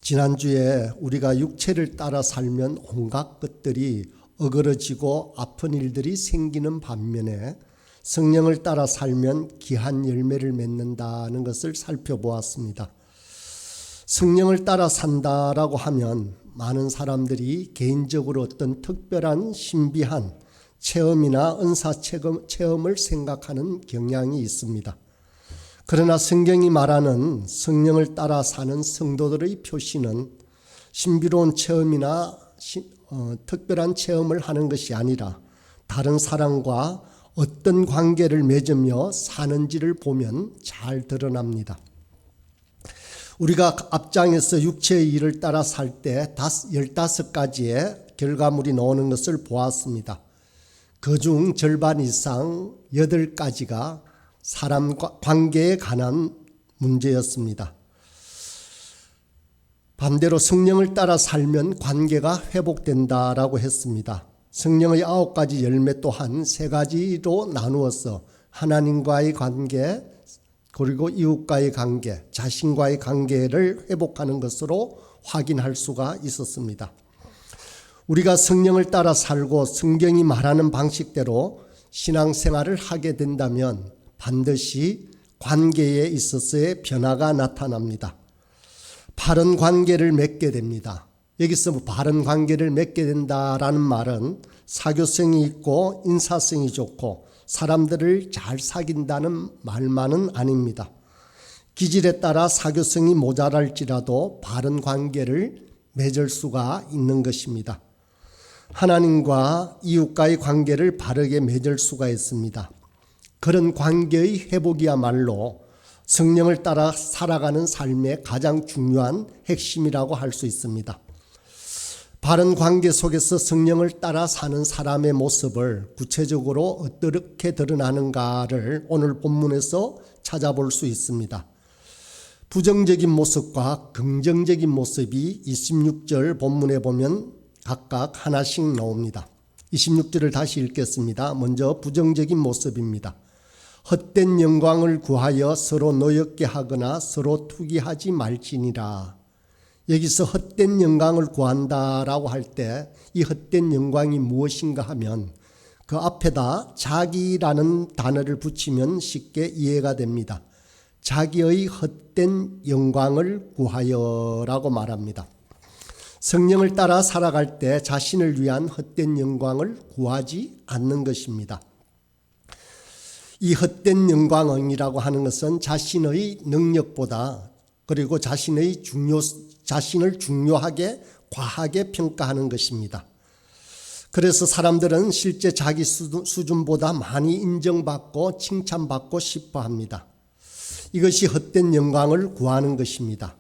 지난주에 우리가 육체를 따라 살면 온갖 것들이 어그러지고 아픈 일들이 생기는 반면에 성령을 따라 살면 귀한 열매를 맺는다는 것을 살펴보았습니다. 성령을 따라 산다라고 하면 많은 사람들이 개인적으로 어떤 특별한 신비한 체험이나 은사 체험을 생각하는 경향이 있습니다. 그러나 성경이 말하는 성령을 따라 사는 성도들의 표시는 신비로운 체험이나 특별한 체험을 하는 것이 아니라 다른 사람과 어떤 관계를 맺으며 사는지를 보면 잘 드러납니다. 우리가 앞장에서 육체의 일을 따라 살 때 15가지의 결과물이 나오는 것을 보았습니다. 그중 절반 이상 8가지가 사람 관계에 관한 문제였습니다. 반대로 성령을 따라 살면 관계가 회복된다라고 했습니다. 성령의 9가지 열매 또한 3가지로 나누어서 하나님과의 관계, 그리고 이웃과의 관계, 자신과의 관계를 회복하는 것으로 확인할 수가 있었습니다. 우리가 성령을 따라 살고 성경이 말하는 방식대로 신앙생활을 하게 된다면 반드시 관계에 있어서의 변화가 나타납니다. 바른 관계를 맺게 됩니다. 여기서 바른 관계를 맺게 된다라는 말은 사교성이 있고 인사성이 좋고 사람들을 잘 사귄다는 말만은 아닙니다. 기질에 따라 사교성이 모자랄지라도 바른 관계를 맺을 수가 있는 것입니다. 하나님과 이웃과의 관계를 바르게 맺을 수가 있습니다. 그런 관계의 회복이야말로 성령을 따라 살아가는 삶의 가장 중요한 핵심이라고 할 수 있습니다. 바른 관계 속에서 성령을 따라 사는 사람의 모습을 구체적으로 어떻게 드러나는가를 오늘 본문에서 찾아볼 수 있습니다. 부정적인 모습과 긍정적인 모습이 26절 본문에 보면 각각 하나씩 나옵니다. 26절을 다시 읽겠습니다. 먼저 부정적인 모습입니다. 헛된 영광을 구하여 서로 노엽게 하거나 서로 투기하지 말지니라. 여기서 헛된 영광을 구한다라고 할 때 이 헛된 영광이 무엇인가 하면 그 앞에다 자기라는 단어를 붙이면 쉽게 이해가 됩니다. 자기의 헛된 영광을 구하여라고 말합니다. 성령을 따라 살아갈 때 자신을 위한 헛된 영광을 구하지 않는 것입니다. 이 헛된 영광이라고 하는 것은 자신의 능력보다 그리고 자신을 중요하게 과하게 평가하는 것입니다. 그래서 사람들은 실제 자기 수준보다 많이 인정받고 칭찬받고 싶어 합니다. 이것이 헛된 영광을 구하는 것입니다.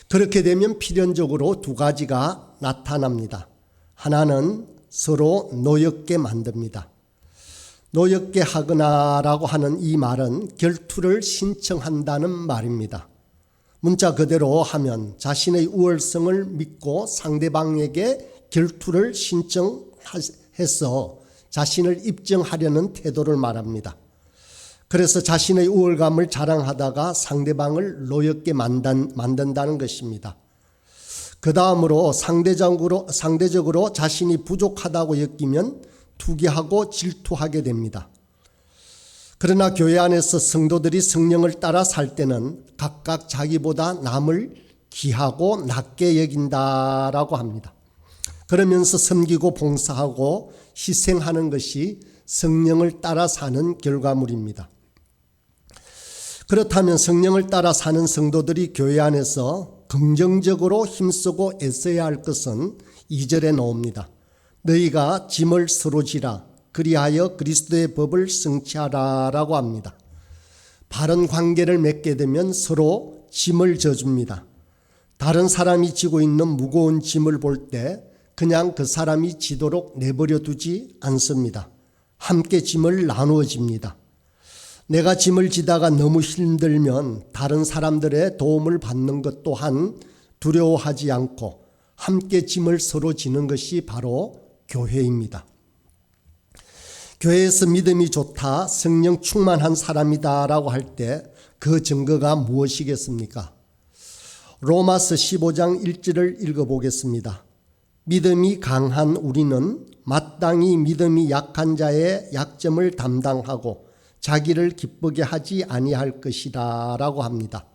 그렇게 되면 필연적으로 2가지가 나타납니다. 하나는 서로 노엽게 만듭니다. 노엽게 하거나라고 하는 이 말은 결투를 신청한다는 말입니다. 문자 그대로 하면 자신의 우월성을 믿고 상대방에게 결투를 신청해서 자신을 입증하려는 태도를 말합니다. 그래서 자신의 우월감을 자랑하다가 상대방을 노엽게 만든다는 것입니다. 그 다음으로 상대적으로 자신이 부족하다고 여기면 투기하고 질투하게 됩니다. 그러나 교회 안에서 성도들이 성령을 따라 살 때는 각각 자기보다 남을 귀하고 낮게 여긴다라고 합니다. 그러면서 섬기고 봉사하고 희생하는 것이 성령을 따라 사는 결과물입니다. 그렇다면 성령을 따라 사는 성도들이 교회 안에서 긍정적으로 힘쓰고 애써야 할 것은 2절에 나옵니다. 너희가 짐을 서로 지라 그리하여 그리스도의 법을 성취하라라고 합니다. 바른 관계를 맺게 되면 서로 짐을 져줍니다. 다른 사람이 지고 있는 무거운 짐을 볼 때 그냥 그 사람이 지도록 내버려 두지 않습니다. 함께 짐을 나누어 집니다. 내가 짐을 지다가 너무 힘들면 다른 사람들의 도움을 받는 것 또한 두려워하지 않고 함께 짐을 서로 지는 것이 바로 교회입니다. 교회에서 믿음이 좋다, 성령 충만한 사람이다 라고 할 때 그 증거가 무엇이겠습니까? 로마서 15장 1절을 읽어보겠습니다. 믿음이 강한 우리는 마땅히 믿음이 약한 자의 약점을 담당하고 자기를 기쁘게 하지 아니할 것이다 라고 합니다.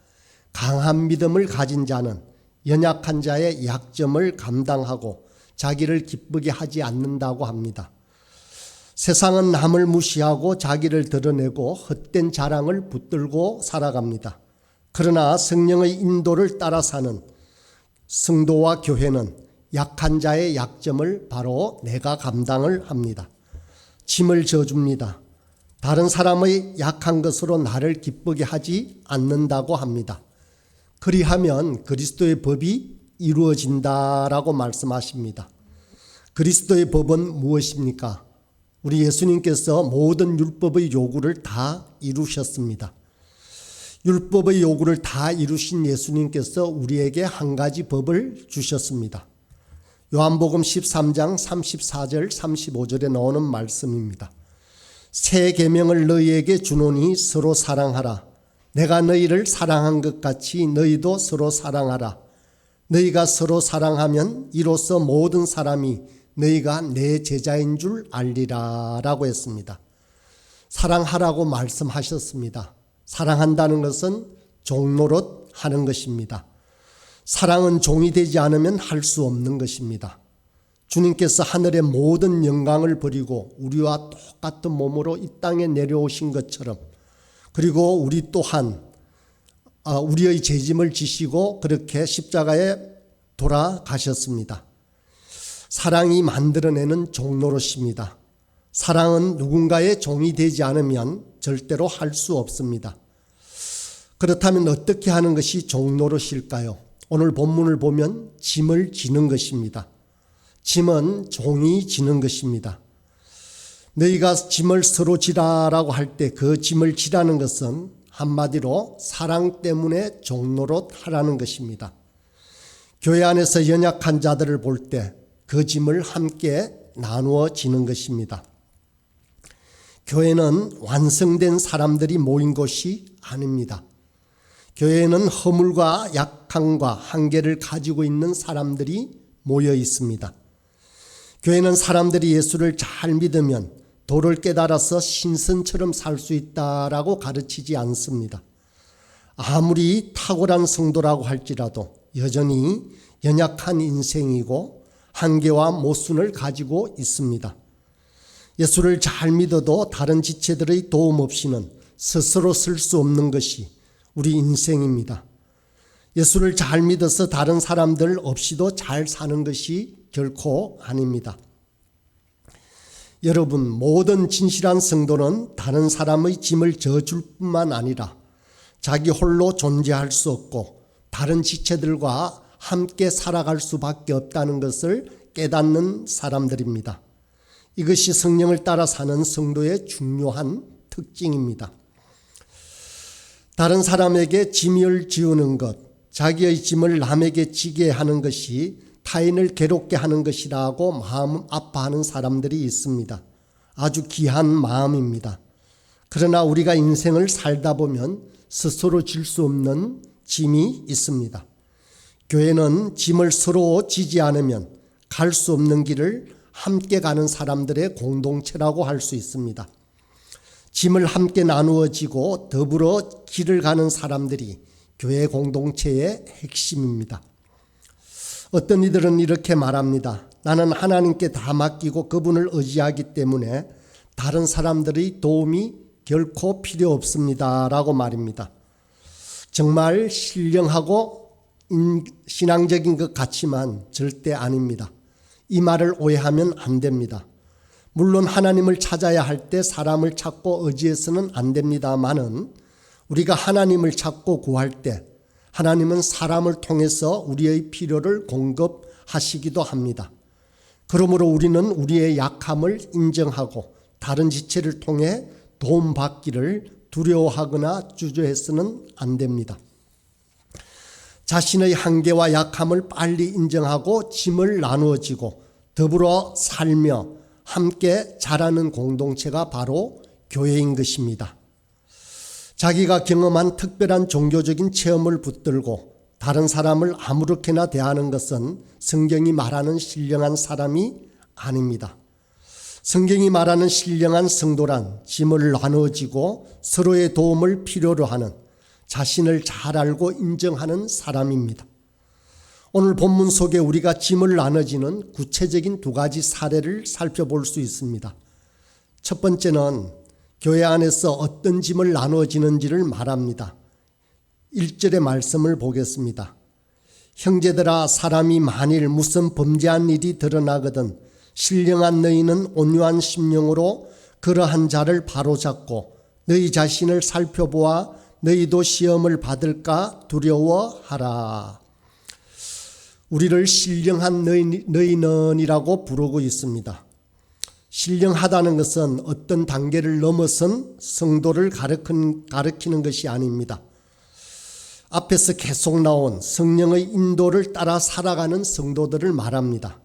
강한 믿음을 가진 자는 연약한 자의 약점을 감당하고 자기를 기쁘게 하지 않는다고 합니다. 세상은 남을 무시하고 자기를 드러내고 헛된 자랑을 붙들고 살아갑니다. 그러나 성령의 인도를 따라 사는 성도와 교회는 약한 자의 약점을 바로 내가 감당을 합니다. 짐을 져줍니다. 다른 사람의 약한 것으로 나를 기쁘게 하지 않는다고 합니다. 그리하면 그리스도의 법이 이루어진다라고 말씀하십니다. 그리스도의 법은 무엇입니까? 우리 예수님께서 모든 율법의 요구를 다 이루셨습니다. 율법의 요구를 다 이루신 예수님께서 우리에게 한 가지 법을 주셨습니다. 요한복음 13장 34절 35절에 나오는 말씀입니다. 새 계명을 너희에게 주노니 서로 사랑하라. 내가 너희를 사랑한 것 같이 너희도 서로 사랑하라. 너희가 서로 사랑하면 이로써 모든 사람이 너희가 내 제자인 줄 알리라 라고 했습니다. 사랑하라고 말씀하셨습니다. 사랑한다는 것은 종노릇 하는 것입니다. 사랑은 종이 되지 않으면 할 수 없는 것입니다. 주님께서 하늘의 모든 영광을 버리고 우리와 똑같은 몸으로 이 땅에 내려오신 것처럼, 그리고 우리 또한 우리의 죄짐을 지시고 그렇게 십자가에 돌아가셨습니다. 사랑이 만들어내는 종노릇입니다. 사랑은 누군가의 종이 되지 않으면 절대로 할 수 없습니다. 그렇다면 어떻게 하는 것이 종노릇일까요? 오늘 본문을 보면 짐을 지는 것입니다. 짐은 종이 지는 것입니다. 너희가 짐을 서로 지라라고 할 때 그 짐을 지라는 것은 한마디로 사랑 때문에 종노릇 하라는 것입니다. 교회 안에서 연약한 자들을 볼 때 그 짐을 함께 나누어 지는 것입니다. 교회는 완성된 사람들이 모인 곳이 아닙니다. 교회에는 허물과 약함과 한계를 가지고 있는 사람들이 모여 있습니다. 교회는 사람들이 예수를 잘 믿으면 도를 깨달아서 신선처럼 살 수 있다라고 가르치지 않습니다. 아무리 탁월한 성도라고 할지라도 여전히 연약한 인생이고 한계와 모순을 가지고 있습니다. 예수를 잘 믿어도 다른 지체들의 도움 없이는 스스로 쓸 수 없는 것이 우리 인생입니다. 예수를 잘 믿어서 다른 사람들 없이도 잘 사는 것이 결코 아닙니다. 여러분, 모든 진실한 성도는 다른 사람의 짐을 져줄 뿐만 아니라 자기 홀로 존재할 수 없고 다른 지체들과 함께 살아갈 수밖에 없다는 것을 깨닫는 사람들입니다. 이것이 성령을 따라 사는 성도의 중요한 특징입니다. 다른 사람에게 짐을 지우는 것, 자기의 짐을 남에게 지게 하는 것이 타인을 괴롭게 하는 것이라고 마음 아파하는 사람들이 있습니다. 아주 귀한 마음입니다. 그러나 우리가 인생을 살다 보면 스스로 질 수 없는 짐이 있습니다. 교회는 짐을 서로 지지 않으면 갈 수 없는 길을 함께 가는 사람들의 공동체라고 할 수 있습니다. 짐을 함께 나누어 지고 더불어 길을 가는 사람들이 교회 공동체의 핵심입니다. 어떤 이들은 이렇게 말합니다. 나는 하나님께 다 맡기고 그분을 의지하기 때문에 다른 사람들의 도움이 결코 필요 없습니다 라고 말입니다. 정말 신령하고 신앙적인 것 같지만 절대 아닙니다. 이 말을 오해하면 안 됩니다. 물론 하나님을 찾아야 할 때 사람을 찾고 의지해서는 안 됩니다마는 우리가 하나님을 찾고 구할 때 하나님은 사람을 통해서 우리의 필요를 공급하시기도 합니다. 그러므로 우리는 우리의 약함을 인정하고 다른 지체를 통해 도움받기를 두려워하거나 주저해서는 안 됩니다. 자신의 한계와 약함을 빨리 인정하고 짐을 나누어지고 더불어 살며 함께 자라는 공동체가 바로 교회인 것입니다. 자기가 경험한 특별한 종교적인 체험을 붙들고 다른 사람을 아무렇게나 대하는 것은 성경이 말하는 신령한 사람이 아닙니다. 성경이 말하는 신령한 성도란 짐을 나누어지고 서로의 도움을 필요로 하는, 자신을 잘 알고 인정하는 사람입니다. 오늘 본문 속에 우리가 짐을 나눠지는 구체적인 두 가지 사례를 살펴볼 수 있습니다. 첫 번째는 교회 안에서 어떤 짐을 나누어지는지를 말합니다. 1절의 말씀을 보겠습니다. 형제들아, 사람이 만일 무슨 범죄한 일이 드러나거든 신령한 너희는 온유한 심령으로 그러한 자를 바로잡고 너희 자신을 살펴보아 너희도 시험을 받을까 두려워하라. 우리를 신령한 너희는이라고 부르고 있습니다. 신령하다는 것은 어떤 단계를 넘어선 성도를 가리키는 것이 아닙니다. 앞에서 계속 나온 성령의 인도를 따라 살아가는 성도들을 말합니다.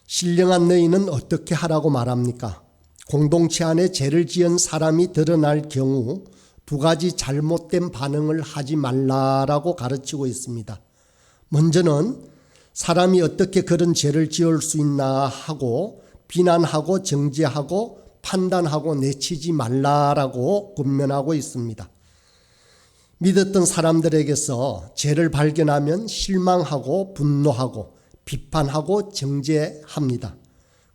신령한 너희는 어떻게 하라고 말합니까? 공동체 안에 죄를 지은 사람이 드러날 경우 두 가지 잘못된 반응을 하지 말라라고 가르치고 있습니다. 먼저는 사람이 어떻게 그런 죄를 지을 수 있나 하고 비난하고 정죄하고 판단하고 내치지 말라라고 권면하고 있습니다. 믿었던 사람들에게서 죄를 발견하면 실망하고 분노하고 비판하고 정죄합니다.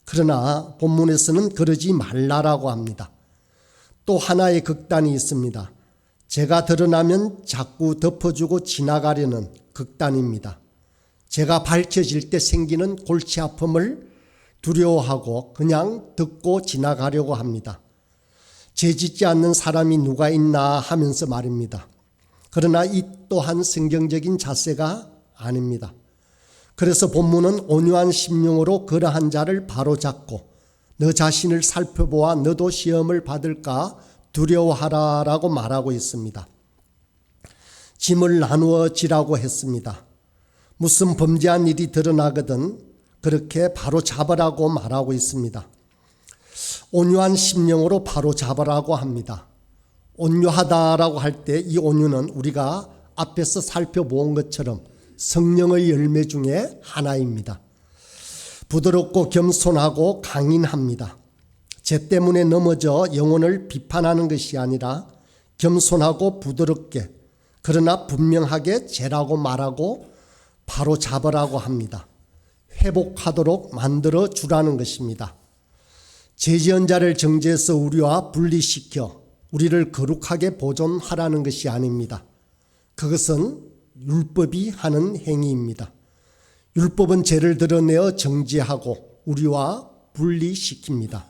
그러나 본문에서는 그러지 말라라고 합니다. 또 하나의 극단이 있습니다. 죄가 드러나면 자꾸 덮어주고 지나가려는 극단입니다. 죄가 밝혀질 때 생기는 골치 아픔을 두려워하고 그냥 듣고 지나가려고 합니다. 죄 짓지 않는 사람이 누가 있나 하면서 말입니다. 그러나 이 또한 성경적인 자세가 아닙니다. 그래서 본문은 온유한 심령으로 그러한 자를 바로잡고 너 자신을 살펴보아 너도 시험을 받을까 두려워하라라고 말하고 있습니다. 짐을 나누어 지라고 했습니다. 무슨 범죄한 일이 드러나거든 그렇게 바로잡으라고 말하고 있습니다. 온유한 심령으로 바로잡으라고 합니다. 온유하다라고 할 때 이 온유는 우리가 앞에서 살펴본 것처럼 성령의 열매 중에 하나입니다. 부드럽고 겸손하고 강인합니다. 죄 때문에 넘어져 영혼을 비판하는 것이 아니라 겸손하고 부드럽게 그러나 분명하게 죄라고 말하고 바로 잡으라고 합니다. 회복하도록 만들어 주라는 것입니다. 죄 지은 자를 정죄해서 우리와 분리시켜 우리를 거룩하게 보존하라는 것이 아닙니다. 그것은 율법이 하는 행위입니다. 율법은 죄를 드러내어 정죄하고 우리와 분리시킵니다.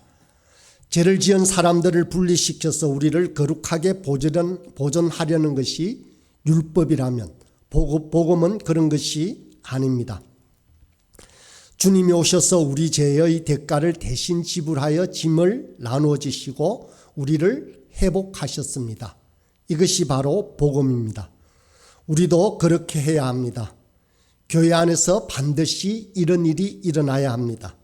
죄를 지은 사람들을 분리시켜서 우리를 거룩하게 보존하려는 것이 율법이라면 복음은 그런 것이 아닙니다. 주님이 오셔서 우리 죄의 대가를 대신 지불하여 짐을 나누어 주시고 우리를 회복하셨습니다. 이것이 바로 복음입니다. 우리도 그렇게 해야 합니다. 교회 안에서 반드시 이런 일이 일어나야 합니다.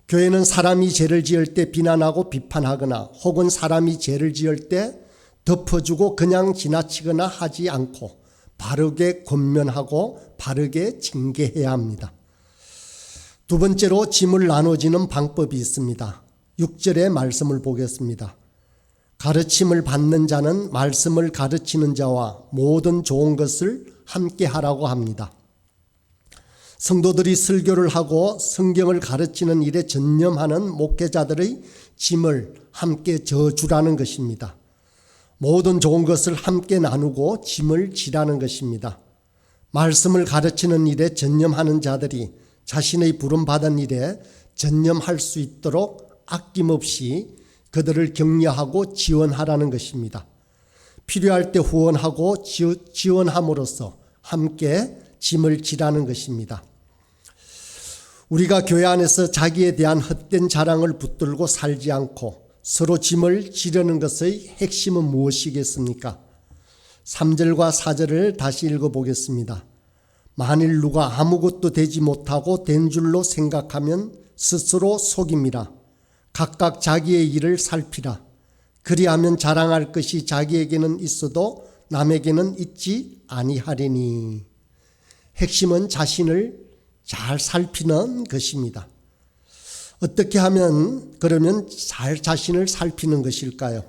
교회는 사람이 죄를 지을 때 비난하고 비판하거나 혹은 사람이 죄를 지을 때 덮어주고 그냥 지나치거나 하지 않고 바르게 권면하고 바르게 징계해야 합니다. 두 번째로 짐을 나눠지는 방법이 있습니다. 6절의 말씀을 보겠습니다. 가르침을 받는 자는 말씀을 가르치는 자와 모든 좋은 것을 함께 하라고 합니다. 성도들이 설교를 하고 성경을 가르치는 일에 전념하는 목회자들의 짐을 함께 져주라는 것입니다. 모든 좋은 것을 함께 나누고 짐을 지라는 것입니다. 말씀을 가르치는 일에 전념하는 자들이 자신의 부름받은 일에 전념할 수 있도록 아낌없이 그들을 격려하고 지원하라는 것입니다. 필요할 때 후원하고 지원함으로써 함께 짐을 지라는 것입니다. 우리가 교회 안에서 자기에 대한 헛된 자랑을 붙들고 살지 않고 서로 짐을 지려는 것의 핵심은 무엇이겠습니까? 3절과 4절을 다시 읽어보겠습니다. 만일 누가 아무것도 되지 못하고 된 줄로 생각하면 스스로 속임이라. 각각 자기의 일을 살피라. 그리하면 자랑할 것이 자기에게는 있어도 남에게는 잊지 아니하리니. 핵심은 자신을 잘 살피는 것입니다. 어떻게 하면 그러면 잘 자신을 살피는 것일까요?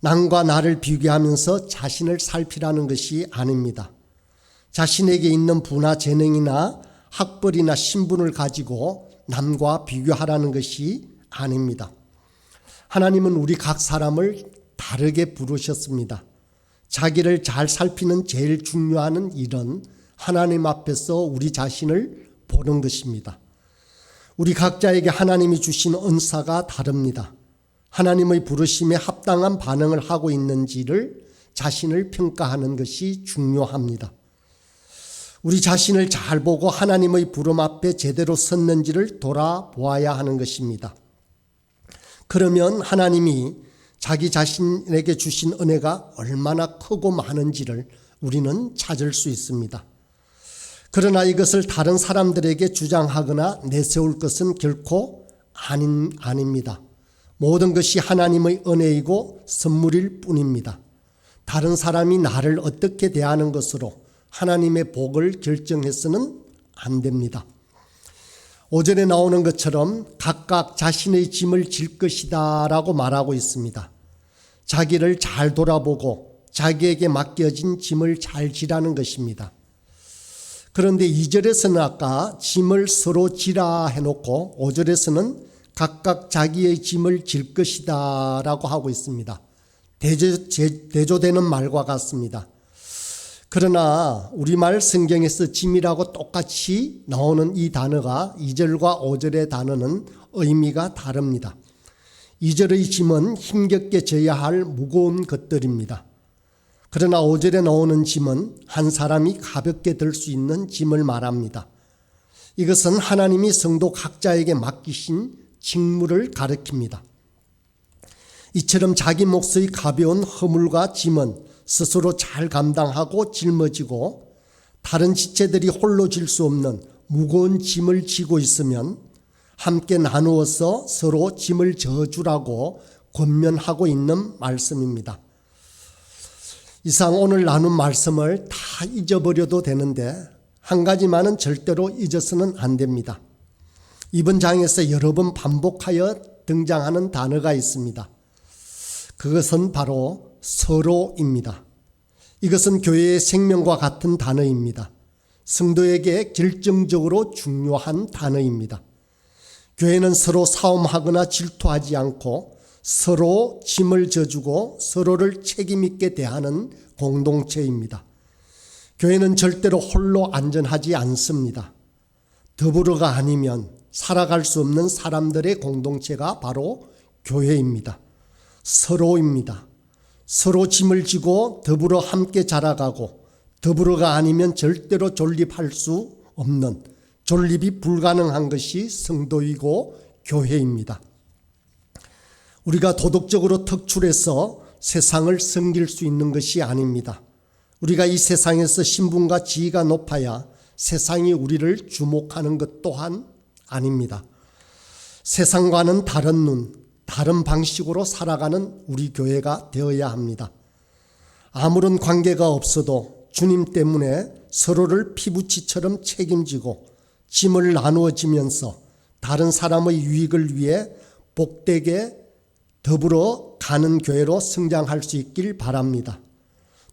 남과 나를 비교하면서 자신을 살피라는 것이 아닙니다. 자신에게 있는 부나 재능이나 학벌이나 신분을 가지고 남과 비교하라는 것이 아닙니다. 하나님은 우리 각 사람을 다르게 부르셨습니다. 자기를 잘 살피는 제일 중요한 일은 하나님 앞에서 우리 자신을 보는 것입니다. 우리 각자에게 하나님이 주신 은사가 다릅니다. 하나님의 부르심에 합당한 반응을 하고 있는지를 자신을 평가하는 것이 중요합니다. 우리 자신을 잘 보고 하나님의 부름 앞에 제대로 섰는지를 돌아보아야 하는 것입니다. 그러면 하나님이 자기 자신에게 주신 은혜가 얼마나 크고 많은지를 우리는 찾을 수 있습니다. 그러나 이것을 다른 사람들에게 주장하거나 내세울 것은 결코 아닙니다. 모든 것이 하나님의 은혜이고 선물일 뿐입니다. 다른 사람이 나를 어떻게 대하는 것으로 하나님의 복을 결정해서는 안 됩니다. 5절에 나오는 것처럼 각각 자신의 짐을 질 것이다 라고 말하고 있습니다. 자기를 잘 돌아보고 자기에게 맡겨진 짐을 잘 지라는 것입니다. 그런데 2절에서는 아까 짐을 서로 지라 해놓고 5절에서는 각각 자기의 짐을 질 것이다 라고 하고 있습니다. 대조되는 말과 같습니다. 그러나 우리말 성경에서 짐이라고 똑같이 나오는 이 단어가 2절과 5절의 단어는 의미가 다릅니다. 2절의 짐은 힘겹게 져야 할 무거운 것들입니다. 그러나 5절에 나오는 짐은 한 사람이 가볍게 들 수 있는 짐을 말합니다. 이것은 하나님이 성도 각자에게 맡기신 직무를 가리킵니다. 이처럼 자기 몫의 가벼운 허물과 짐은 스스로 잘 감당하고 짊어지고 다른 지체들이 홀로 질 수 없는 무거운 짐을 지고 있으면 함께 나누어서 서로 짐을 져주라고 권면하고 있는 말씀입니다. 이상 오늘 나눈 말씀을 다 잊어버려도 되는데 한 가지만은 절대로 잊어서는 안 됩니다. 이번 장에서 여러 번 반복하여 등장하는 단어가 있습니다. 그것은 바로 서로입니다. 이것은 교회의 생명과 같은 단어입니다. 성도에게 결정적으로 중요한 단어입니다. 교회는 서로 싸움하거나 질투하지 않고 서로 짐을 져주고 서로를 책임있게 대하는 공동체입니다. 교회는 절대로 홀로 안전하지 않습니다. 더불어가 아니면 살아갈 수 없는 사람들의 공동체가 바로 교회입니다. 서로입니다. 서로 짐을 지고 더불어 함께 자라가고 더불어가 아니면 절대로 존립할 수 없는, 존립이 불가능한 것이 성도이고 교회입니다. 우리가 도덕적으로 특출해서 세상을 섬길 수 있는 것이 아닙니다. 우리가 이 세상에서 신분과 지위가 높아야 세상이 우리를 주목하는 것 또한 아닙니다. 세상과는 다른 눈, 다른 방식으로 살아가는 우리 교회가 되어야 합니다. 아무런 관계가 없어도 주님 때문에 서로를 피부치처럼 책임지고 짐을 나누어지면서 다른 사람의 유익을 위해 복되게 더불어 가는 교회로 성장할 수 있길 바랍니다.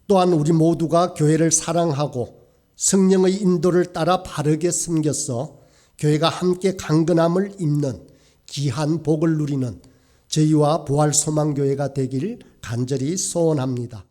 또한 우리 모두가 교회를 사랑하고 성령의 인도를 따라 바르게 섬겨서 교회가 함께 강건함을 입는 귀한 복을 누리는 저희와 부활소망교회가 되길 간절히 소원합니다.